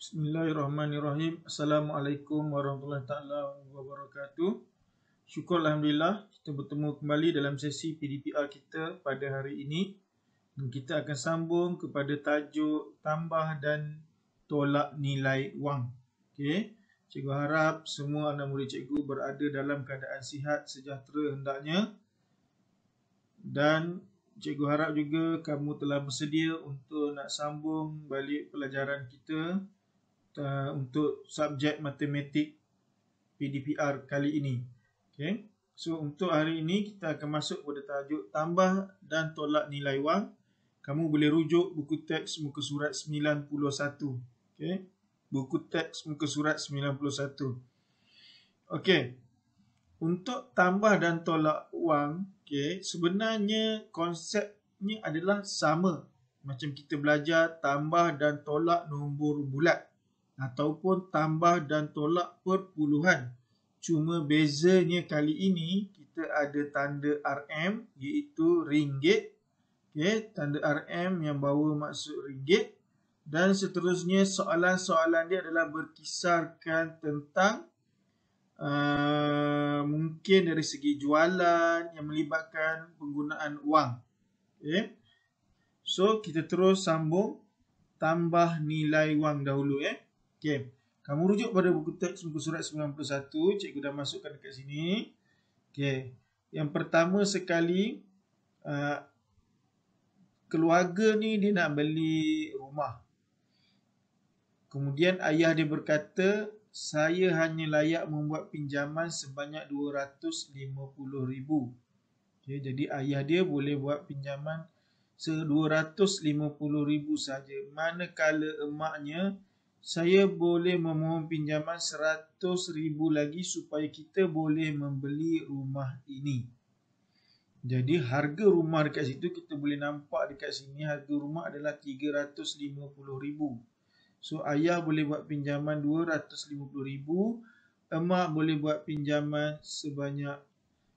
Bismillahirrahmanirrahim. Assalamualaikum warahmatullahi taala wabarakatuh. Syukur alhamdulillah kita bertemu kembali dalam sesi PDPR kita pada hari ini. Dan kita akan sambung kepada tajuk tambah dan tolak nilai wang. Okey. Cikgu harap semua anak murid cikgu berada dalam keadaan sihat sejahtera hendaknya. Dan cikgu harap juga kamu telah bersedia untuk nak sambung balik pelajaran kita untuk subjek matematik PDPR kali ini. Okay. So untuk hari ini kita akan masuk pada tajuk tambah dan tolak nilai wang. Kamu boleh rujuk buku teks muka surat 91. Okay. Buku teks muka surat 91. Okay. Untuk tambah dan tolak wang, okay, sebenarnya konsepnya adalah sama. Macam kita belajar tambah dan tolak nombor bulat ataupun tambah dan tolak perpuluhan. Cuma bezanya kali ini kita ada tanda RM iaitu ringgit. Okay, tanda RM yang bawa maksud ringgit. Dan seterusnya soalan-soalan dia adalah berkisarkan tentang mungkin dari segi jualan yang melibatkan penggunaan wang. Okay. So kita terus sambung tambah nilai wang dahulu. Okay. Kamu rujuk pada buku teks muka surat 91. Cikgu dah masukkan dekat sini. Okay. Yang pertama sekali, keluarga ni dia nak beli rumah. Kemudian ayah dia berkata, saya hanya layak membuat pinjaman sebanyak 250,000. Okay. Jadi ayah dia boleh buat pinjaman 250,000 saja. Manakala emaknya, saya boleh memohon pinjaman 100,000 lagi supaya kita boleh membeli rumah ini. Jadi harga rumah dekat situ kita boleh nampak dekat sini harga rumah adalah 350,000. So ayah boleh buat pinjaman 250,000, emak boleh buat pinjaman sebanyak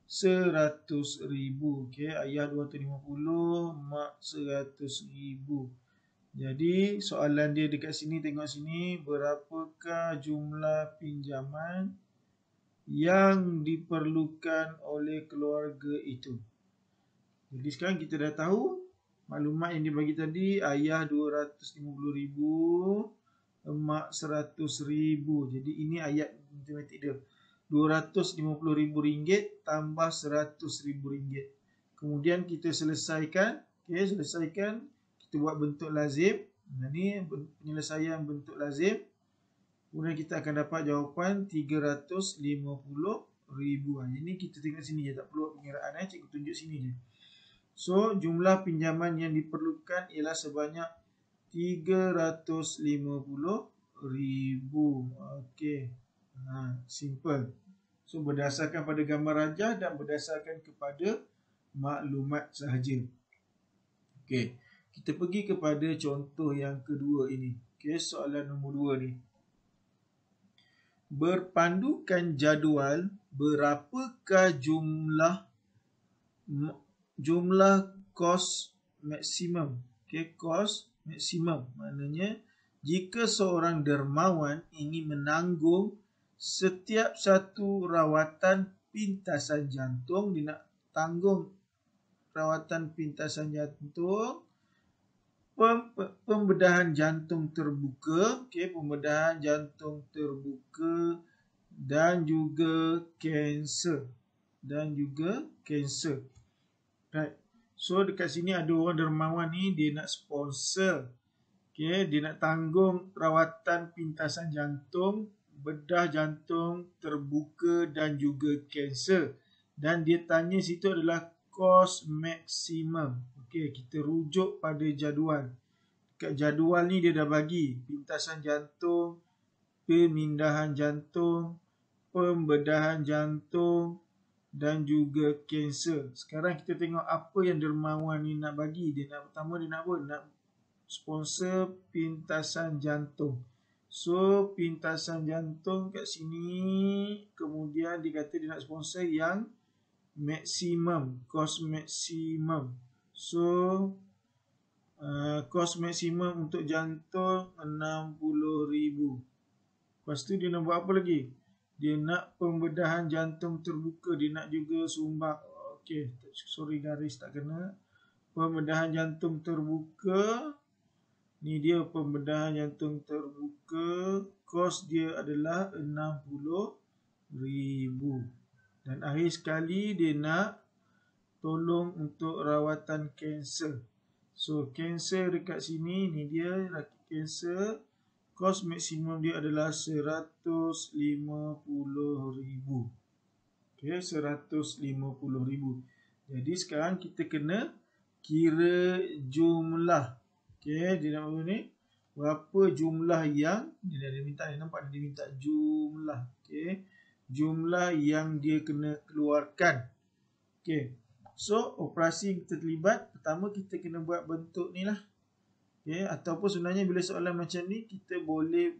100,000. Okey, ayah 250, emak 100,000. Jadi soalan dia dekat sini, tengok sini, berapakah jumlah pinjaman yang diperlukan oleh keluarga itu. Jadi sekarang kita dah tahu maklumat yang dia bagi tadi, ayah 250,000, emak 100,000. Jadi ini ayat matematik dia. RM250,000 tambah RM100,000. Kemudian kita selesaikan, kita buat bentuk lazim. Ini penyelesaian bentuk lazim. Kemudian kita akan dapat jawapan 350,000. Ini kita tengok sini je, tak perlu pengiraan. Cikgu tunjuk sini je. So jumlah pinjaman yang diperlukan ialah sebanyak 350,000. Okey. Simple. So berdasarkan pada gambar rajah dan berdasarkan kepada maklumat sahaja. Okey. Kita pergi kepada contoh yang kedua ini. Okey, soalan nombor 2 ni. Berpandukan jadual, berapakah jumlah kos maksimum? Okey, kos maksimum maknanya jika seorang dermawan ingin menanggung setiap satu rawatan pintasan jantung, dia nak tanggung rawatan pintasan jantung, pembedahan jantung terbuka, pembedahan jantung terbuka dan juga kanser. Right. So dekat sini ada orang dermawan ni, dia nak sponsor. Dia nak tanggung rawatan pintasan jantung, bedah jantung terbuka dan juga kanser. Dan dia tanya situ adalah kos maksimum. Okey, kita rujuk pada jadual. Kat jadual ni dia dah bagi pintasan jantung, pemindahan jantung, pembedahan jantung dan juga kanser. Sekarang kita tengok apa yang dermawan ni nak bagi. Pertama dia nak apa? Nak sponsor pintasan jantung. So pintasan jantung kat sini, kemudian dia kata dia nak sponsor yang maksimum, kos maksimum. So kos maksimum untuk jantung 60,000 Lepas tu dia nak buat apa lagi? Dia nak pembedahan jantung terbuka. Dia nak juga sumbang. Okey, sorry garis tak kena. Pembedahan jantung terbuka. Ni dia pembedahan jantung terbuka. Kos dia adalah 60,000. Dan akhir sekali dia nak tolong untuk rawatan kanser. So kanser dekat sini ni dia rakit kanser. Kos maksimum dia adalah 150,000. Okey, 150,000. Jadi sekarang kita kena kira jumlah. Okey, dia nak apa ni? Berapa jumlah yang dia minta ni, nampak dia minta jumlah. Okey. Jumlah yang dia kena keluarkan. Okey. So, operasi yang kita terlibat, pertama kita kena buat bentuk ni lah. Okay, ataupun sebenarnya bila soalan macam ni kita boleh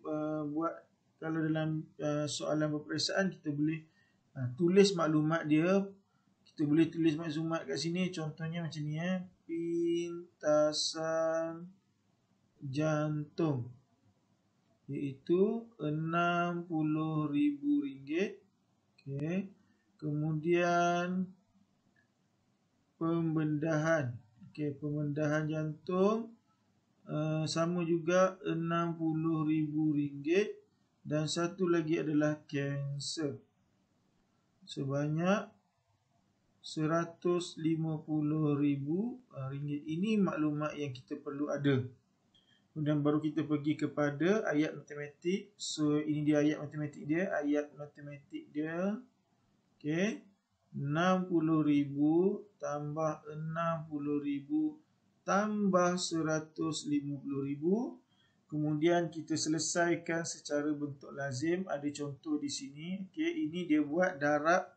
buat, kalau dalam soalan peperiksaan kita boleh tulis maklumat dia. Kita boleh tulis maklumat kat sini, contohnya macam ni pintasan jantung iaitu RM60,000. Okay. Kemudian pembedahan. Okay, pembedahan jantung sama juga RM60,000. Dan satu lagi adalah kanser sebanyak RM150,000. Ini maklumat yang kita perlu ada. Kemudian baru kita pergi kepada ayat matematik. So ini dia ayat matematik dia. Ayat matematik dia, okay, 60,000 tambah 60,000 tambah 150,000. Kemudian kita selesaikan secara bentuk lazim. Ada contoh di sini. Okey, ini dia buat darab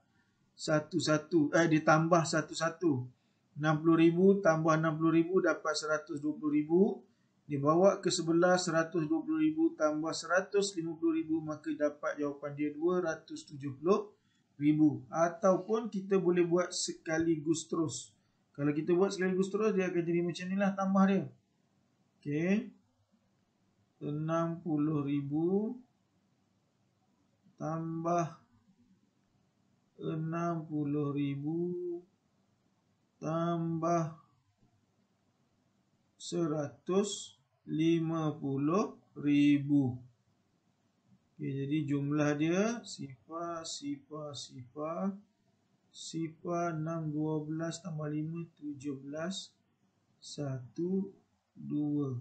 satu-satu. Dia tambah satu-satu. 60,000 tambah 60,000 dapat 120,000. Dia bawa ke sebelah 120,000 tambah 150,000, maka dapat jawapan dia 270,000. Ataupun kita boleh buat sekaligus terus. Kalau kita buat sekaligus terus, dia akan jadi macam ni lah tambah dia. Okey. 60,000 tambah 60,000 tambah 150,000. Okey, jadi jumlah dia sifar 6, 12 tambah 5, 17, 1, 2.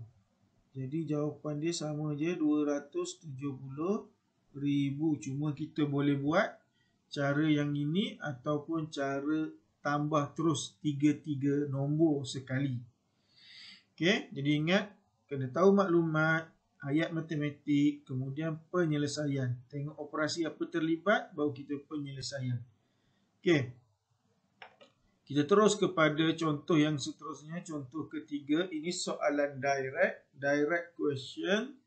Jadi jawapan dia sama je, 270,000. Cuma kita boleh buat cara yang ini ataupun cara tambah terus 3 nombor sekali. Okey, jadi ingat kena tahu maklumat, ayat matematik, kemudian penyelesaian. Tengok operasi apa terlibat, baru kita penyelesaian. Okey. Kita terus kepada contoh yang seterusnya, contoh ketiga. Ini soalan direct question.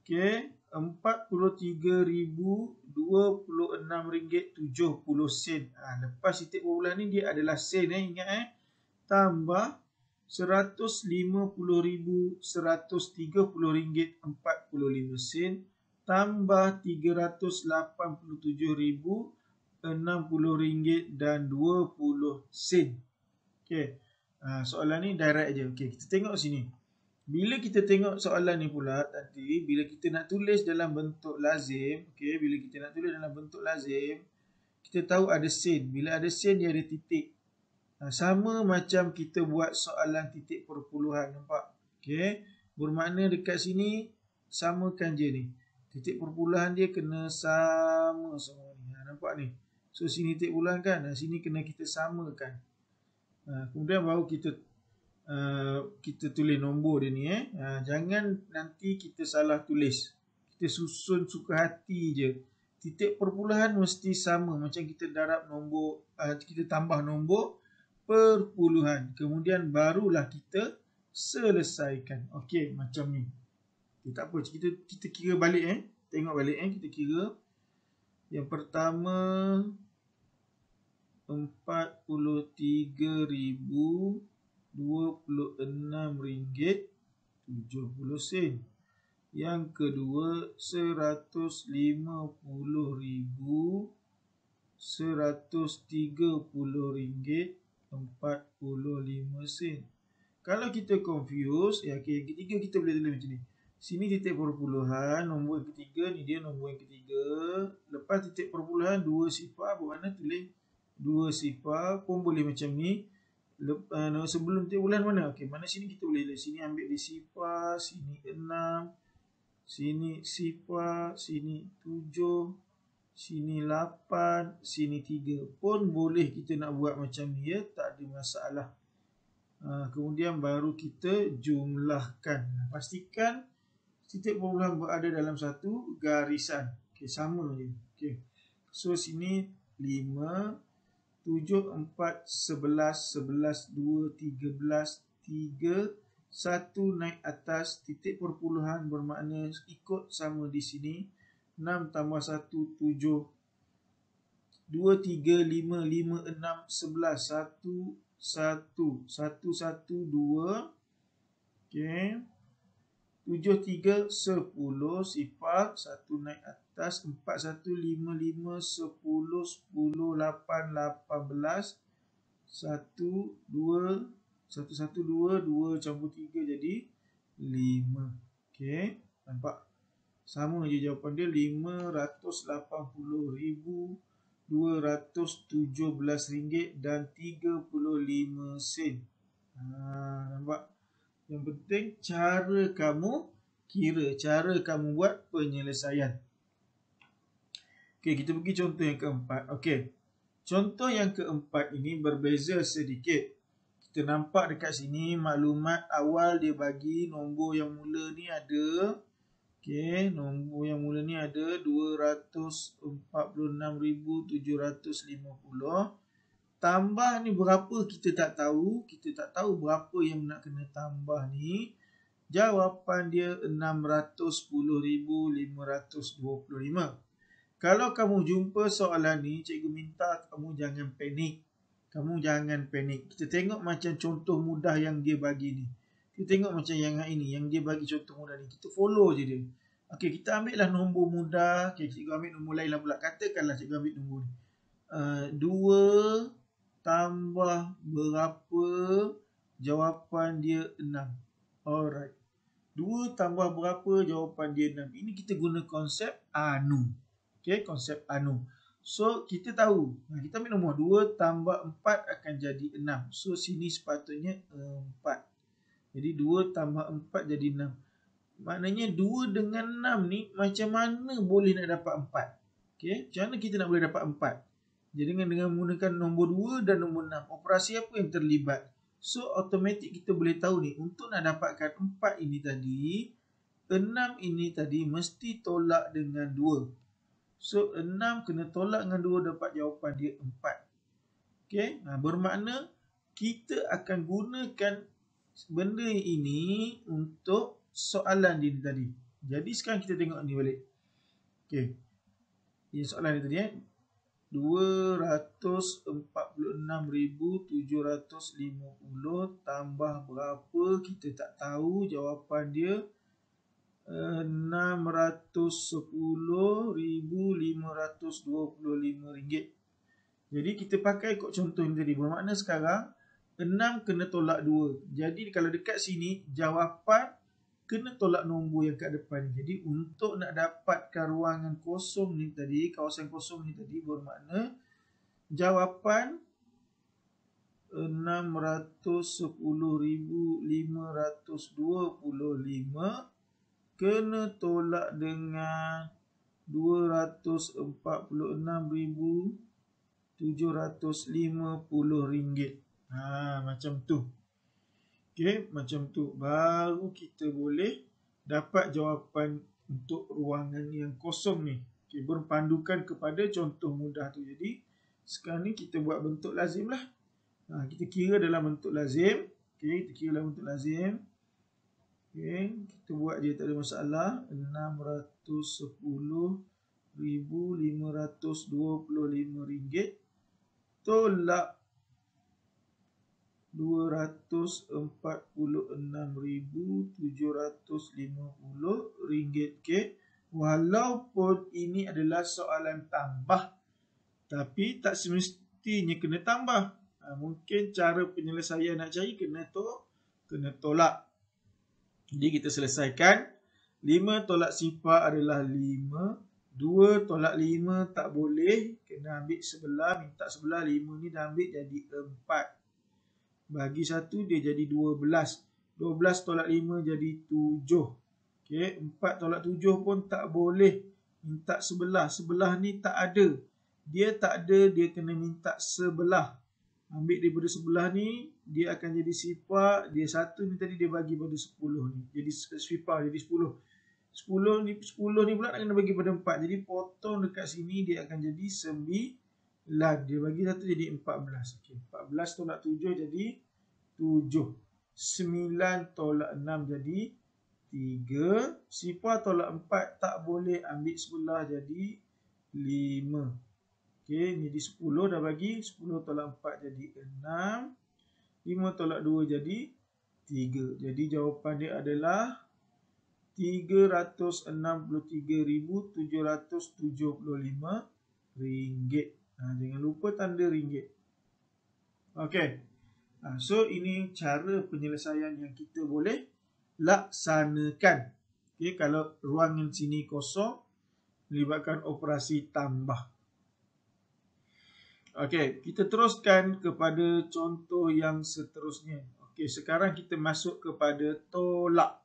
Okey, RM43,026.70. Lepas titik perbulan ni dia adalah sen, ingat tambah RM150,130.45 tambah RM387,60.20. Okey. Soalan ni direct je. Okey, kita tengok sini. Bila kita tengok soalan ni pula nanti, bila kita nak tulis dalam bentuk lazim, okey, bila kita nak tulis dalam bentuk lazim, kita tahu ada sen. Bila ada sen dia ada titik. Sama macam kita buat soalan titik perpuluhan, nampak? Okey, bermakna dekat sini samakan je ni. Titik perpuluhan dia kena sama semua ni. Nampak ni? So sini titik perpuluhan kan? Sini kena kita samakan. Kemudian baru kita tulis nombor dia ni. Jangan nanti kita salah tulis. Kita susun suka hati je. Titik perpuluhan mesti sama. Macam kita darab nombor, kita tambah nombor perpuluhan. Kemudian barulah kita selesaikan. Okey, macam ni. Okay, tak apa, kita kira balik. Tengok balik kita kira. Yang pertama RM43,026.70. Yang kedua, RM150,000, RM130.45. Kalau kita confuse, ya okay, yang ketiga kita boleh tulis macam ni. Sini titik perpuluhan, nombor yang ketiga ni dia nombor yang ketiga. Lepas titik perpuluhan 2 sifar, bermakna tulis 2 sifar pun boleh macam ni. Sebelum titik bulan mana? Okey, mana sini kita boleh tulis. Sini ambil di sifar, sini 6, sini sifar, sini 7, sini 8, sini 3. Pun boleh kita nak buat macam ni ya, tak ada masalah. Kemudian baru kita jumlahkan. Pastikan titik perpuluhan berada dalam satu garisan. Okey, sama je. Okey. So sini 5, 7, 4, 11, 11, 2, 13, 3, 1 naik atas, titik perpuluhan bermakna ikut sama di sini. 6 tambah 1, 7, 2, 3, 5, 5, 6, 11, 1, 1, 1, 1, 2, okay. 7, 3, 10, sifar, 1 naik atas, 4, 1, 5, 5, 10, 10, 8, 18, 1, 2, 1, 1, 2, 2 campur 3 jadi 5. Okay, nampak? Sama je jawapan dia, RM580,217 dan 35 sen. Nampak? Yang penting cara kamu kira, cara kamu buat penyelesaian. Okey, kita pergi contoh yang keempat. Okey. Contoh yang keempat ini berbeza sedikit. Kita nampak dekat sini maklumat awal dia bagi nombor yang mula ni ada. Okey, nombor yang mula ni ada 246,750. Tambah ni berapa kita tak tahu. Kita tak tahu berapa yang nak kena tambah ni. Jawapan dia 610,525. Kalau kamu jumpa soalan ni, cikgu minta kamu jangan panik. Kamu jangan panik. Kita tengok macam contoh mudah yang dia bagi ni. Kita tengok macam yang ini, yang dia bagi contoh mudah ni. Kita follow je dia. Okey, kita ambil lah nombor mudah. Okey, cikgu ambil nombor lain lah pula. Katakanlah cikgu ambil nombor ni. 2 tambah berapa? Jawapan dia 6. Alright. 2 tambah berapa? Jawapan dia 6. Ini kita guna konsep ANU. Okey, konsep ANU. So, kita tahu. Kita ambil nombor 2 tambah 4 akan jadi 6. So, sini sepatutnya 4. Jadi, 2 tambah 4 jadi 6. Maknanya 2 dengan 6 ni macam mana boleh nak dapat 4? Okey, macam mana kita nak boleh dapat 4? Jadi, dengan menggunakan nombor 2 dan nombor 6. Operasi apa yang terlibat? So, automatik kita boleh tahu ni. Untuk nak dapatkan 4 ini tadi, 6 ini tadi mesti tolak dengan 2. So, 6 kena tolak dengan 2 dapat jawapan dia 4. Okey, bermakna kita akan gunakan benda ini untuk soalan dia tadi. Jadi, sekarang kita tengok ni balik. Okey, ini soalan dia tadi 246,750 tambah berapa kita tak tahu, jawapan dia 610,525 ringgit. Jadi kita pakai kod contoh ni tadi. Bermakna sekarang 6 kena tolak 2. Jadi kalau dekat sini jawapan kena tolak nombor yang kat depan ni. Jadi untuk nak dapatkan ruangan kosong ni tadi, kawasan kosong ni tadi, bermakna jawapan 610,525 kena tolak dengan 246,750 ringgit. Macam tu. Okey, macam tu. Baru kita boleh dapat jawapan untuk ruangan yang kosong ni. Okey, berpandukan kepada contoh mudah tu. Jadi, sekarang ni kita buat bentuk lazim lah. Kita kira dalam bentuk lazim. Okey, kita kira dalam bentuk lazim. Okey, kita buat je, tak ada masalah. 610,525 ringgit tolak RM246,750. Okay. Walaupun ini adalah soalan tambah, tapi tak semestinya kena tambah. Mungkin cara penyelesaian nak cari kena tolak. Jadi kita selesaikan. 5 tolak sifar adalah 5. 2 tolak 5 tak boleh. Kena ambil sebelah. Minta sebelah 5 ni dah ambil jadi 4. Bagi 1 dia jadi 12. 12 tolak 5 jadi 7. Okay. 4 tolak 7 pun tak boleh. Minta sebelah. Sebelah ni tak ada. Dia tak ada, dia kena minta sebelah. Ambil daripada sebelah ni, dia akan jadi sifar. Dia 1 ni tadi dia bagi pada 10 ni. Jadi sifar jadi 10. 10 ni pula nak kena bagi pada 4. Jadi potong dekat sini dia akan jadi 9. Dia bagi 1 jadi 14. Okay. 14 tolak 7 jadi 7. 9 tolak 6 jadi 3. Sifar tolak 4 tak boleh, ambil sebelah jadi 5. Okey, ni di 10 dah bagi. 10 tolak 4 jadi 6. 5 tolak 2 jadi 3. Jadi jawapan dia adalah RM363,775. Jangan lupa tanda ringgit. Okey. So ini cara penyelesaian yang kita boleh laksanakan. Okey, kalau ruangan sini kosong, melibatkan operasi tambah. Okey, kita teruskan kepada contoh yang seterusnya. Okey, sekarang kita masuk kepada tolak.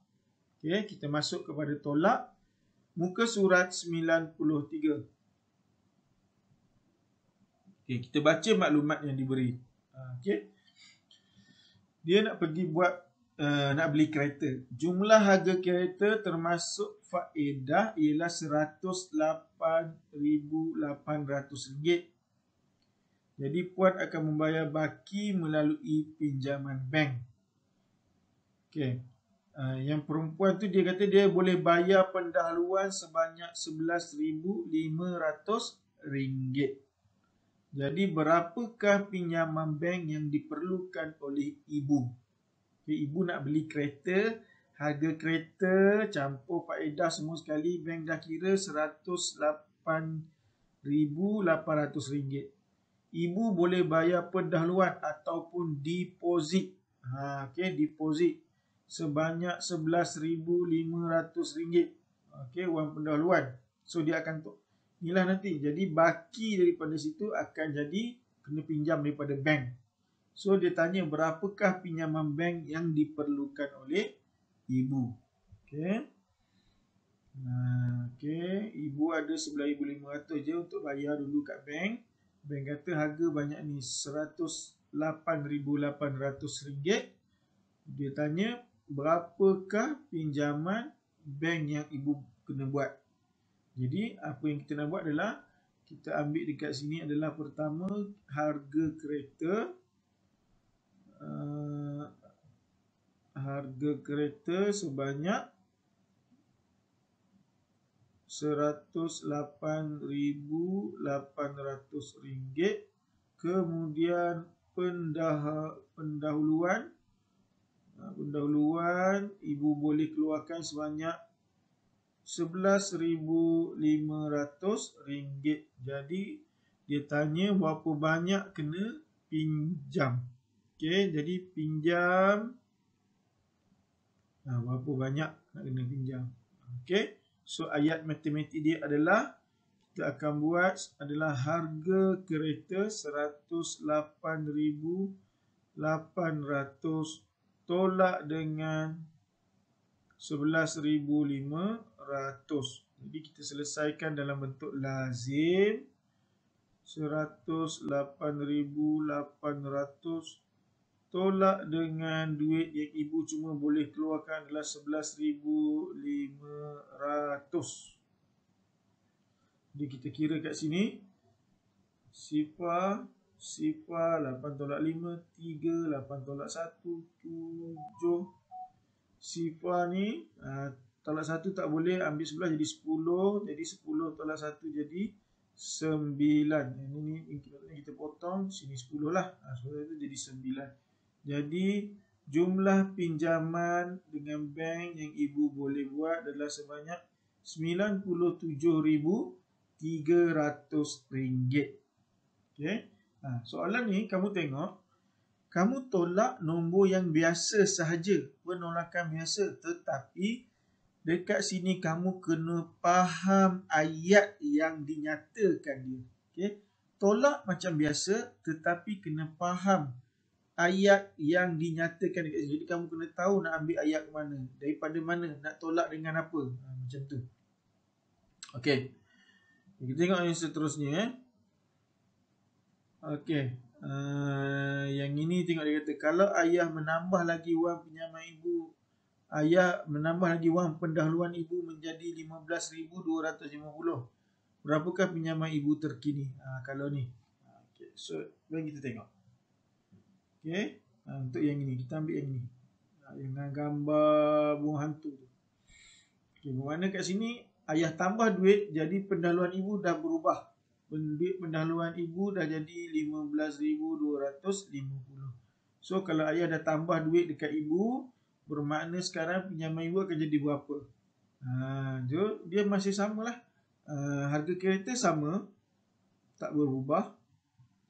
Okey, kita masuk kepada tolak. Muka surat 93. Okey, kita baca maklumat yang diberi. Okey. Dia nak pergi nak beli kereta. Jumlah harga kereta termasuk faedah ialah RM108,800. Jadi puan akan membayar baki melalui pinjaman bank. Okey. Yang perempuan tu dia kata dia boleh bayar pendahuluan sebanyak RM11,500. Jadi berapakah pinjaman bank yang diperlukan oleh ibu? Okay, ibu nak beli kereta, harga kereta campur faedah semua sekali bank dah kira RM108,800. Ibu boleh bayar pendahuluan ataupun deposit. Okey, deposit sebanyak RM11,500. Okey, wang pendahuluan. So dia akan inilah nanti. Jadi baki daripada situ akan jadi kena pinjam daripada bank. So dia tanya berapakah pinjaman bank yang diperlukan oleh ibu. Okey. Okey, ibu ada RM11,500 je untuk bayar dulu kat bank. Bank kata harga banyak ni RM108,800. Dia tanya berapakah pinjaman bank yang ibu kena buat. Jadi apa yang kita nak buat adalah kita ambil dekat sini adalah pertama harga kereta. Harga kereta sebanyak RM108,800. Kemudian pendahuluan ibu boleh keluarkan sebanyak RM11,500. Jadi dia tanya berapa banyak kena pinjam. Okey, jadi pinjam berapa banyak nak kena pinjam. Okey. So ayat matematik dia adalah kita akan buat adalah harga kereta RM108,800 tolak dengan RM11,500. Jadi kita selesaikan dalam bentuk lazim. RM108,800 tolak dengan duit yang ibu cuma boleh keluarkan adalah RM11,500. Jadi kita kira kat sini. Sifar 8 tolak 5, 3, 8 tolak 1, 7. Sifar ni tolak 1 tak boleh, ambil sebelah jadi 10. Jadi 10 tolak 1 jadi 9. Ini kita potong, sini 10 lah. 10 itu jadi 9. Jadi jumlah pinjaman dengan bank yang ibu boleh buat adalah sebanyak RM97,300. Okey. Soalan ni kamu tengok, kamu tolak nombor yang biasa sahaja, penolakan biasa, tetapi dekat sini kamu kena faham ayat yang dinyatakan dia. Okey. Tolak macam biasa tetapi kena faham ayat yang dinyatakan dekat sini. Jadi kamu kena tahu nak ambil ayat ke mana, daripada mana, nak tolak dengan apa. Macam tu. Okey. Kita tengok yang seterusnya. Okey. Yang ini tengok dia kata, kalau ayah menambah lagi wang pinjaman ibu, ayah menambah lagi wang pendahuluan ibu menjadi 15,250. Berapakah pinjaman ibu terkini? Kalau ni. Okay. So, mari kita tengok. Okey. Untuk yang ini, kita ambil yang ini. Dengan gambar bunga hantu tu. Okey, bermakna kat sini, ayah tambah duit, jadi pendahuluan ibu dah berubah. Duit pendahuluan ibu dah jadi 15,250. So, kalau ayah dah tambah duit dekat ibu, bermakna sekarang pinjaman ibu akan jadi berapa? Dia masih samalah. Harga kereta sama, tak berubah,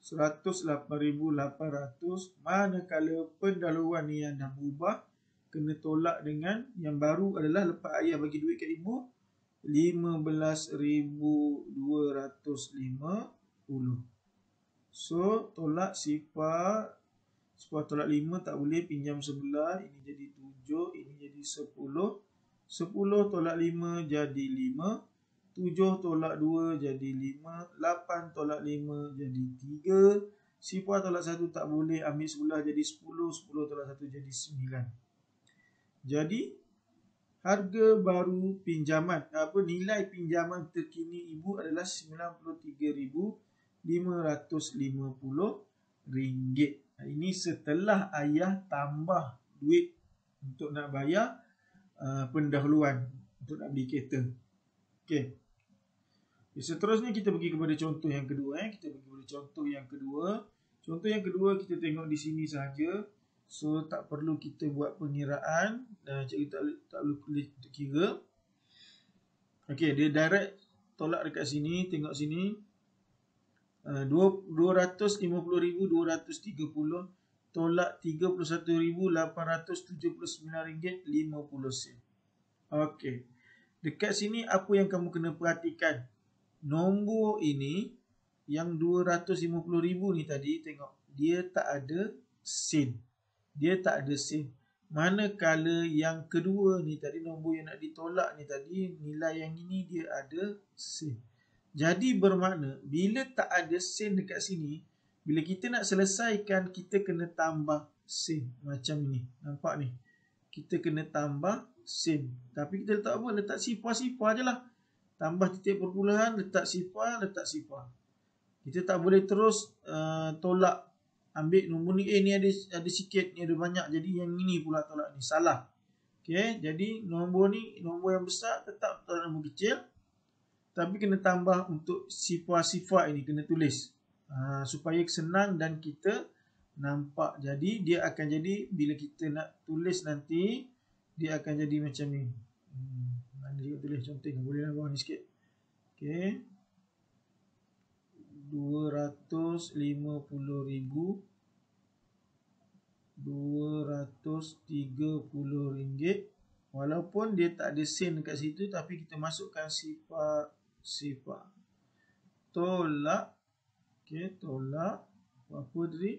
108,800. Manakala pendahuluan ni yang dah berubah, kena tolak dengan yang baru adalah lepas ayah bagi duit kat ibu, 15,250. So, tolak sifar tolak 5 tak boleh, pinjam sebelah. Ini jadi 7, ini jadi 10. 10 tolak 5 jadi 5. 7 tolak 2 jadi 5. 8 tolak 5 jadi 3. Sifar tolak 1 tak boleh, ambil sebelah jadi 10. 10 tolak 1 jadi 9. Jadi, harga baru pinjaman, nilai pinjaman terkini ibu adalah RM93,550. Ini setelah ayah tambah duit untuk nak bayar pendahuluan untuk nak beli kereta. Okey. Seterusnya kita pergi kepada contoh yang kedua. Kita pergi kepada contoh yang kedua. Contoh yang kedua kita tengok di sini sahaja. So tak perlu kita buat pengiraan. Cikgu tak perlu untuk kira. Okey, dia direct tolak dekat sini. Tengok sini. 250,230 tolak RM31,879.50. Okey. Dekat sini apa yang kamu kena perhatikan? Nombor ini yang 250,000 ni tadi, tengok dia tak ada sen. Dia tak ada sen. Manakala yang kedua ni tadi, nombor yang nak ditolak ni tadi, nilai yang ini dia ada sen. Jadi bermakna bila tak ada sen dekat sini, bila kita nak selesaikan, kita kena tambah sen. Macam ni. Nampak ni? Kita kena tambah sen. Tapi kita letak apa? Letak sifar-sifar je lah. Tambah titik perpuluhan, letak sifar, letak sifar. Kita tak boleh terus tolak. Ambil nombor ni, ni ada sikit, ni ada banyak. Jadi yang ini pula tolak ni. Salah. Okay, jadi nombor ni, nombor yang besar tetap tolak nombor kecil. Tapi kena tambah untuk sifar-sifar ini, kena tulis. Supaya senang dan kita nampak. Jadi dia akan jadi, bila kita nak tulis nanti, dia akan jadi macam ni. Mana dia tulis contoh, boleh lah bawah ni sikit. Okay. 250,000 RM230. Walaupun dia tak ada sen dekat situ, tapi kita masukkan sifar. Tolak. Okay, tolak. Apa tadi?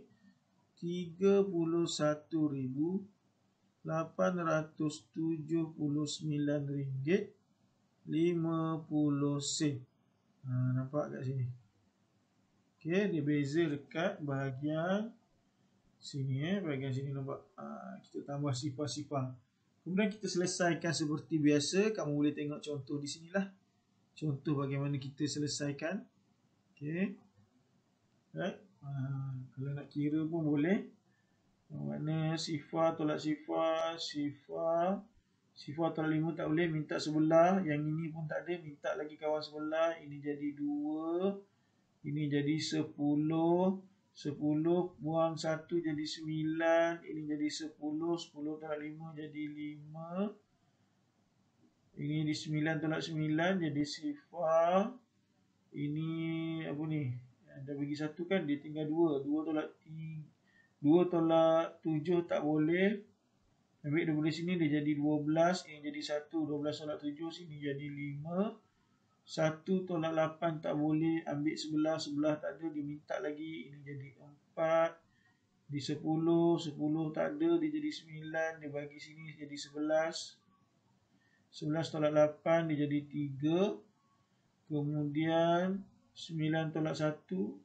RM33,879.50. Nampak kat sini. Okay, dia beza dekat bahagian sini. Bahagian sini nampak. Kita tambah sifar-sifar. Kemudian kita selesaikan seperti biasa. Kamu boleh tengok contoh di sinilah. Contoh bagaimana kita selesaikan. Okay. Right. Kalau nak kira pun boleh. Mana sifar tolak sifar. Sifar tolak 5 tak boleh. Minta sebelah. Yang ini pun tak ada. Minta lagi kawan sebelah. Ini jadi 2. Ini jadi 10. 10 buang 1 jadi 9. Ini jadi 10. 10 tolak 5 jadi 5. Ini di 9 tolak 9 jadi sifar. Ini apa ni? Dah bagi 1 kan, dia tinggal 2. 2 tolak 3. 2 tolak 7 tak boleh. Ambil daripada sini dia jadi 12. Ini jadi 1. 12 tolak 7 sini jadi 5. 1 tolak 8 tak boleh. Ambil sebelah. Sebelah tak ada, dia minta lagi. Ini jadi 4. Di 10. 10 tak ada, dia jadi 9. Dia bagi sini jadi 11. 11 tolak 8 dia jadi 3. Kemudian 9 tolak 1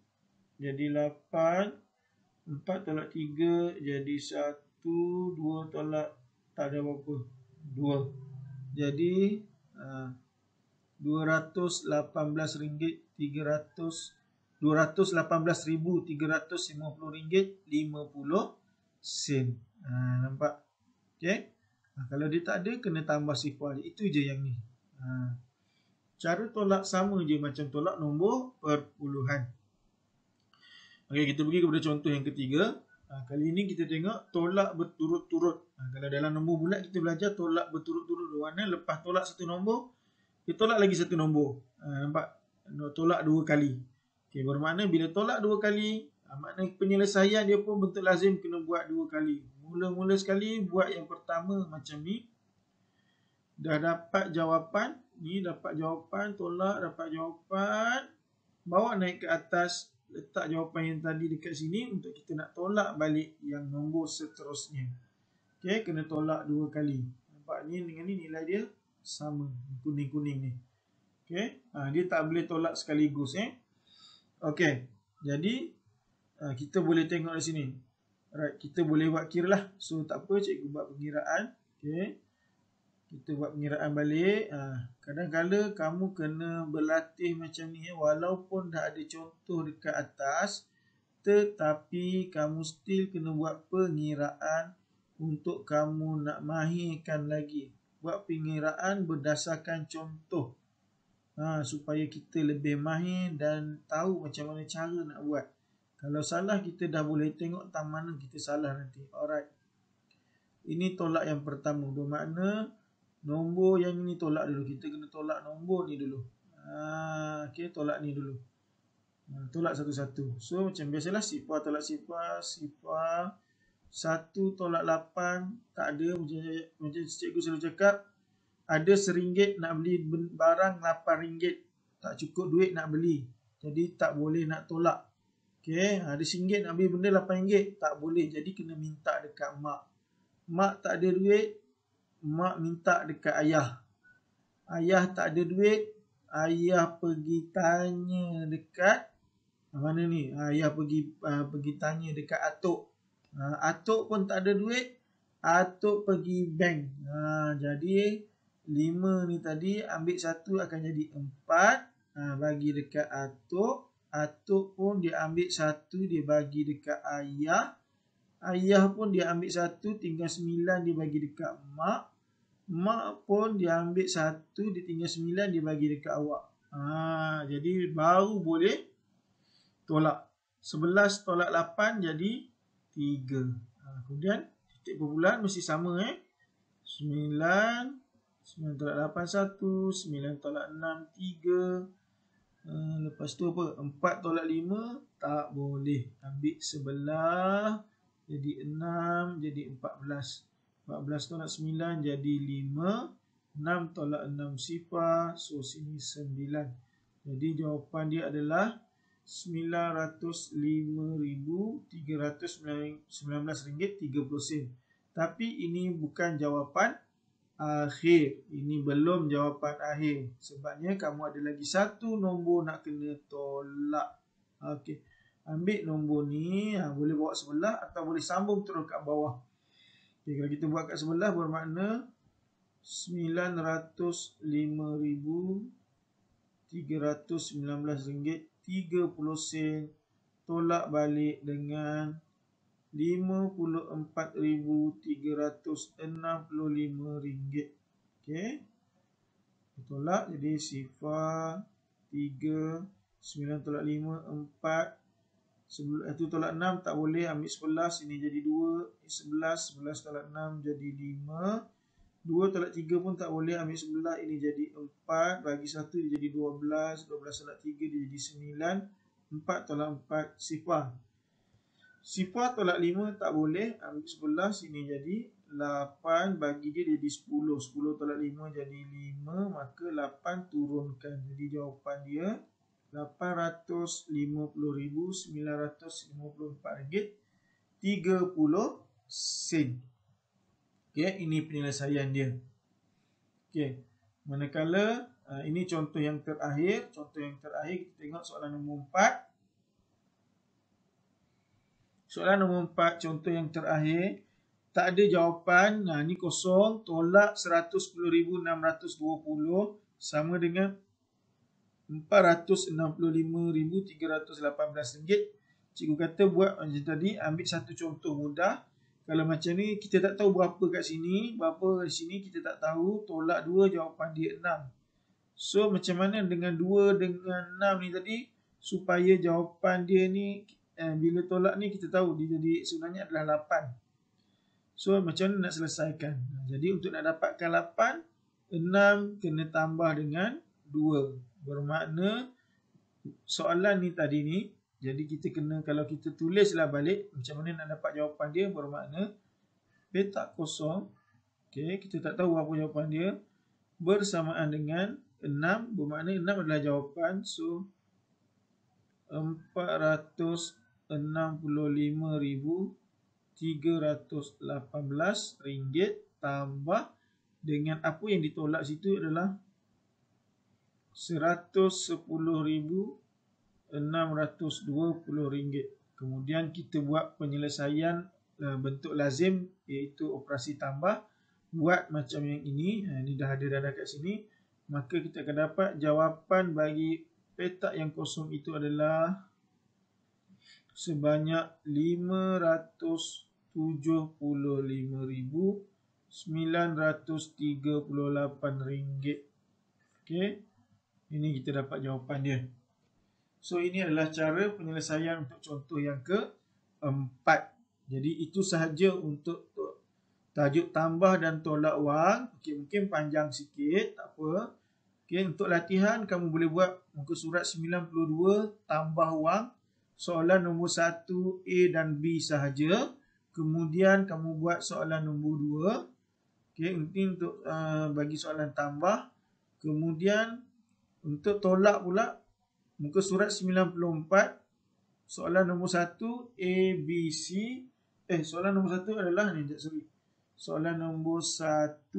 jadi 8. 4 tolak 3 jadi 1. 2 tolak tak ada apa-apa, 2. Jadi RM218,350.50 nampak? Okey. Kalau dia tak ada, kena tambah sifar. Itu je yang ni. Cara tolak sama je macam tolak nombor perpuluhan. Okey, kita pergi kepada contoh yang ketiga. Kali ini kita tengok tolak berturut-turut. Kalau dalam nombor bulat kita belajar tolak berturut-turut. Mana lepas tolak satu nombor, kita tolak lagi satu nombor. Nampak? Tolak 2 kali. Okey, bermakna bila tolak 2 kali, makna penyelesaian dia pun bentuk lazim kena buat 2 kali. Mula-mula sekali buat yang pertama macam ni. Dah dapat jawapan. Ni dapat jawapan, tolak, dapat jawapan. Bawa naik ke atas, letak jawapan yang tadi dekat sini untuk kita nak tolak balik yang nombor seterusnya. Okey, kena tolak 2 kali. Nampak ni dengan ni nilai dia sama. Kuning-kuning ni. Okey, dia tak boleh tolak sekaligus. Okey, jadi kita boleh tengok di sini. Alright, kita boleh buat kira lah. So tak apa, cikgu buat pengiraan. Okey, kita buat pengiraan balik. Kadang-kadang kamu kena berlatih macam ni. Walaupun dah ada contoh dekat atas, tetapi kamu still kena buat pengiraan untuk kamu nak mahirkan lagi. Buat pengiraan berdasarkan contoh. Supaya kita lebih mahir dan tahu macam mana cara nak buat. Kalau salah, kita dah boleh tengok tang mana kita salah nanti. Alright. Ini tolak yang pertama. Bermakna nombor yang ini tolak dulu. Kita kena tolak nombor ni dulu. Okey, tolak ni dulu. Tolak satu-satu. So macam biasalah, sifar tolak sifar. Sifar 1 tolak 8. Tak ada. Macam cikgu selalu cakap, ada RM1 nak beli barang RM8. Tak cukup duit nak beli. Jadi tak boleh nak tolak. Okey, ada RM1 nak beli benda RM8. Tak boleh. Jadi kena minta dekat mak. Mak tak ada duit, mak minta dekat ayah. Ayah tak ada duit, ayah pergi tanya dekat mana ni? Ayah pergi tanya dekat atuk. Atuk pun tak ada duit, atuk pergi bank. Jadi 5 ni tadi ambil 1 akan jadi 4. Bagi dekat atuk. Atuk pun dia ambil 1, dia bagi dekat ayah. Ayah pun dia ambil 1, tinggal 9 dia bagi dekat mak. Mak pun dia ambil 1, dia tinggal 9 dia bagi dekat awak. Jadi baru boleh tolak. 11 tolak 8 jadi 3. Kemudian titik perpuluhan mesti sama. 9 tolak 8 1, 9 tolak 6 3. Lepas tu apa? 4 tolak 5 tak boleh. Ambil sebelah jadi 6 jadi 14. 14 tolak 9 jadi 5. 6 tolak 6 sifar. So sini 9. Jadi jawapan dia adalah RM905,319.30. Tapi ini bukan jawapan akhir. Ini belum jawapan akhir. Sebabnya kamu ada lagi satu nombor nak kena tolak. Okey. Ambil nombor ni, boleh bawa sebelah atau boleh sambung terus kat bawah. Okay, kalau kita buat kat sebelah bermakna RM905,319.30 tolak balik dengan RM54,365. Okey. Tolak jadi sifar 3, 9 tolak 5 4, Itu tolak 6 tak boleh, ambil 11, sini jadi 2, 11, 11 tolak 6 jadi 5. 2 tolak 3 pun tak boleh, ambil 11, ini jadi 4, bagi 1 dia jadi 12, 12 tolak 3 dia jadi 9, 4 tolak 4 sifar. Sifar tolak 5 tak boleh, ambil 11, ini jadi 8, bagi dia jadi 10, 10 tolak 5 jadi 5, maka 8 turunkan. Jadi jawapan dia RM850,954.30. Okey, ini penyelesaian dia. Okey, manakala ini contoh yang terakhir. Contoh yang terakhir kita tengok soalan nombor 4. Soalan nombor 4, contoh yang terakhir. Tak ada jawapan. Ini kosong. Tolak 110,620 sama dengan RM465,318. Cikgu kata buat macam tadi, ambil satu contoh mudah. Kalau macam ni kita tak tahu berapa kat sini, berapa di sini kita tak tahu. Tolak 2 jawapan dia 6. So macam mana dengan 2 dengan 6 ni tadi supaya jawapan dia ni bila tolak ni kita tahu dia jadi sebenarnya adalah 8. So macam mana nak selesaikan? Jadi untuk nak dapatkan 8, 6 kena tambah dengan 2. Bermakna soalan ni tadi ni, jadi kita kena, kalau kita tulislah balik macam mana nak dapat jawapan dia, bermakna petak kosong, okay, kita tak tahu apa jawapan dia, bersamaan dengan 6, bermakna 6 adalah jawapan. So RM465,318 tambah dengan apa yang ditolak situ adalah RM110,620. Kemudian kita buat penyelesaian bentuk lazim, iaitu operasi tambah. Buat macam yang ini. Ini dah ada kat sini. Maka kita akan dapat jawapan bagi petak yang kosong itu adalah sebanyak RM575,938. Okey. Ini kita dapat jawapan dia. So ini adalah cara penyelesaian untuk contoh yang keempat. Jadi itu sahaja untuk tajuk tambah dan tolak wang. Okey, mungkin panjang sikit, tak apa. Okey, untuk latihan kamu boleh buat muka surat 92 tambah wang. Soalan nombor 1 A dan B sahaja. Kemudian kamu buat soalan nombor 2. Okey, ini untuk bagi soalan tambah. Kemudian untuk tolak pula, muka surat 94, soalan nombor 1 A, B, C. Soalan nombor 1 adalah ni, sorry. Soalan nombor 1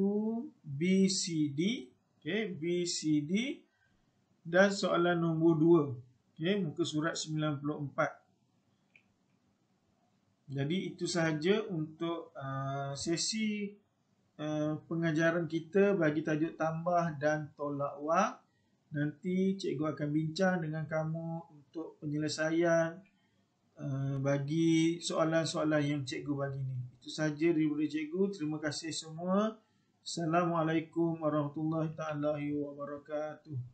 B, C, D. Okay, B, C, D. Dan soalan nombor 2. Okay, muka surat 94. Jadi itu sahaja untuk sesi pengajaran kita bagi tajuk tambah dan tolak wang. Nanti cikgu akan bincang dengan kamu untuk penyelesaian bagi soalan-soalan yang cikgu bagi ni. Itu sahaja daripada cikgu. Terima kasih semua. Assalamualaikum warahmatullahi wabarakatuh.